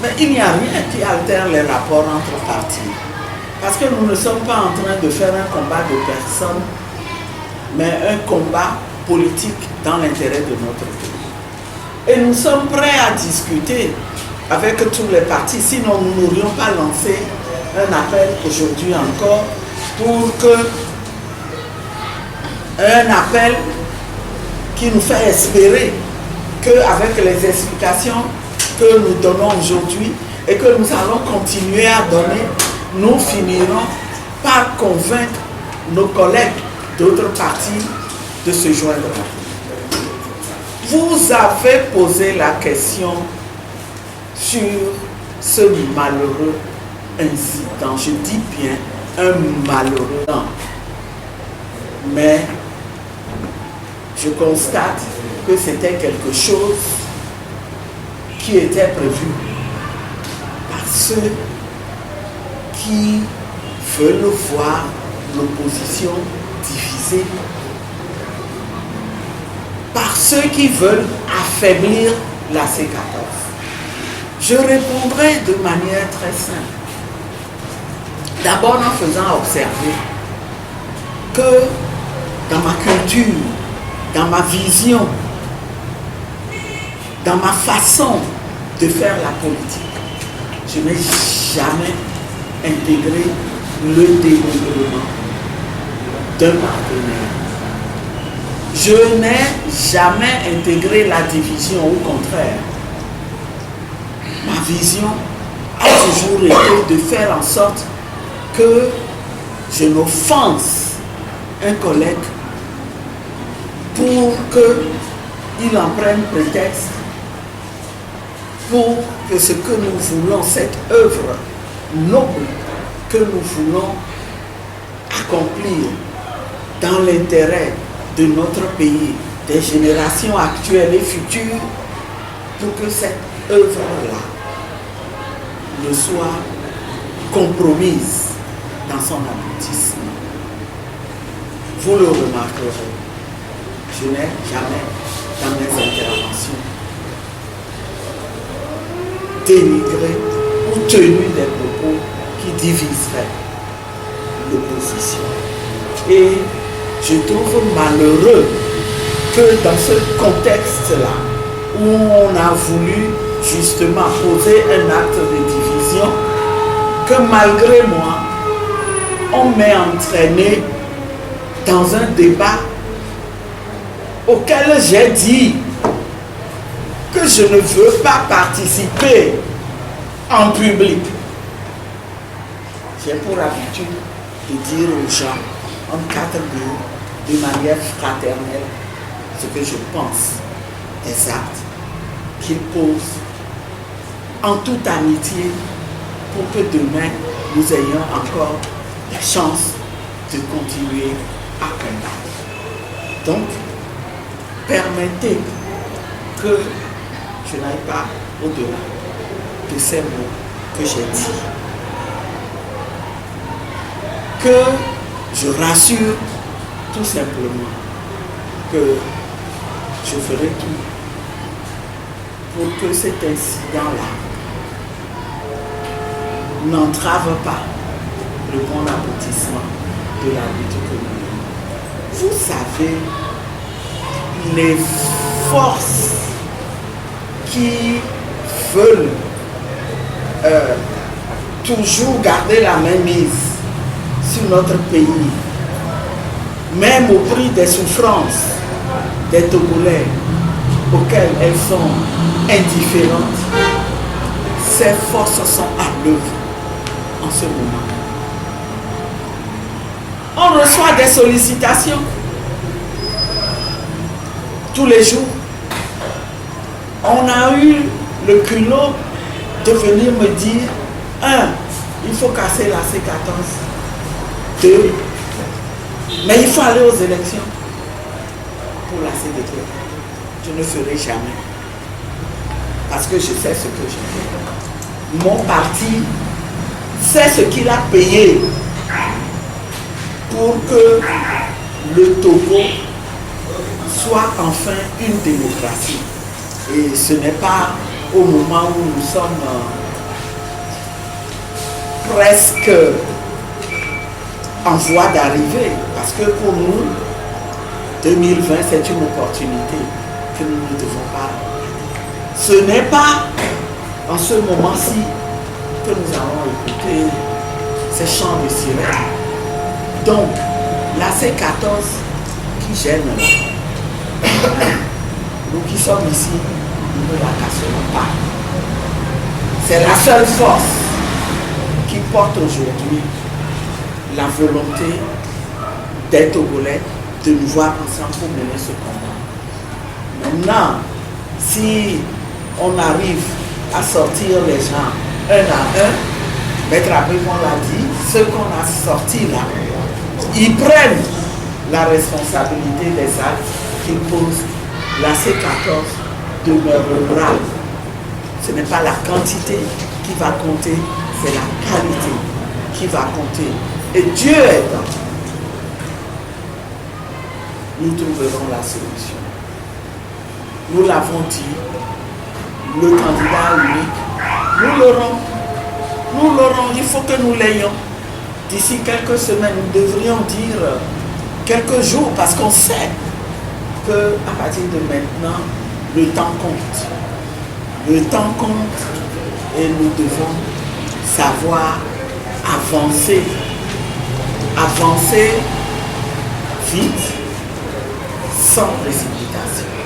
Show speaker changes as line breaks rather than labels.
Mais il n'y a rien qui altère les rapports entre partis. Parce que nous ne sommes pas en train de faire un combat de personnes, mais un combat politique dans l'intérêt de notre pays. Et nous sommes prêts à discuter avec tous les partis, sinon nous n'aurions pas lancé un appel aujourd'hui encore pour que un appel qui nous fait espérer qu'avec les explications que nous donnons aujourd'hui et que nous allons continuer à donner, nous finirons par convaincre nos collègues d'autres partis de se joindre. Vous avez posé la question sur ce malheureux incident. Je dis bien un malheureux. Mais je constate que c'était quelque chose qui était prévu par ceux qui veulent voir l'opposition divisée, par ceux qui veulent affaiblir la C14. Je répondrai de manière très simple. D'abord en faisant observer que dans ma culture, dans ma vision, dans ma façon de faire la politique, je n'ai jamais intégré le dénigrement d'un partenaire. Je n'ai jamais intégré la division, au contraire. Ma vision a toujours été de faire en sorte que je n'offense un collègue pour qu'il en prenne prétexte pour que ce que nous voulons, cette œuvre noble que nous voulons accomplir dans l'intérêt de notre pays, des générations actuelles et futures, pour que cette œuvre-là ne soit compromise dans son aboutissement. Vous le remarquerez, je n'ai jamais, dans mes interventions, dénigré ou tenu des propos qui diviseraient l'opposition. Et je trouve malheureux que dans ce contexte-là, où on a voulu justement poser un acte de division, que malgré moi, on m'ait entraîné dans un débat auquel j'ai dit que je ne veux pas participer en public. J'ai pour habitude de dire aux gens en 4 mots, de manière fraternelle, ce que je pense des actes qu'ils posent en toute amitié pour que demain nous ayons encore la chance de continuer à combattre. Donc, permettez que je n'aille pas au-delà de ces mots que j'ai dit. Que je rassure tout simplement que je ferai tout pour que cet incident-là n'entrave pas le bon aboutissement de la lutte que nous menons. Vous savez, les forces qui veulent toujours garder la main mise sur notre pays, même au prix des souffrances des Togolais auxquelles elles sont indifférentes, ces forces sont à l'œuvre en ce moment. On reçoit des sollicitations tous les jours. On a eu le culot de venir me dire, 1, il faut casser la C14. 2, mais il faut aller aux élections pour la CDT. Je ne ferai jamais. Parce que je sais ce que je fais. Mon parti sait ce qu'il a payé pour que le Togo soit enfin une démocratie. Et ce n'est pas au moment où nous sommes presque en voie d'arriver. Parce que pour nous, 2020, c'est une opportunité que nous ne devons pas rater. Ce n'est pas en ce moment-ci que nous allons écouter ces chants de sirène. Donc, la C14 qui gêne là, nous qui sommes ici, nous ne la casserons pas. C'est la seule force qui porte aujourd'hui la volonté des Togolais de nous voir ensemble pour mener ce combat. Maintenant, si on arrive à sortir les gens un à un, Maître Abrivon l'a dit, ceux qu'on a sortis là, ils prennent la responsabilité des actes qu'ils posent. La C14 demeurera. Ce n'est pas la quantité qui va compter, c'est la qualité qui va compter. Et Dieu aidant, nous trouverons la solution. Nous l'avons dit, le candidat unique, nous l'aurons. Nous l'aurons, il faut que nous l'ayons. D'ici quelques semaines, nous devrions dire quelques jours, parce qu'on sait qu'à partir de maintenant, le temps compte. Le temps compte et nous devons savoir avancer. Avancer vite, sans précipitation.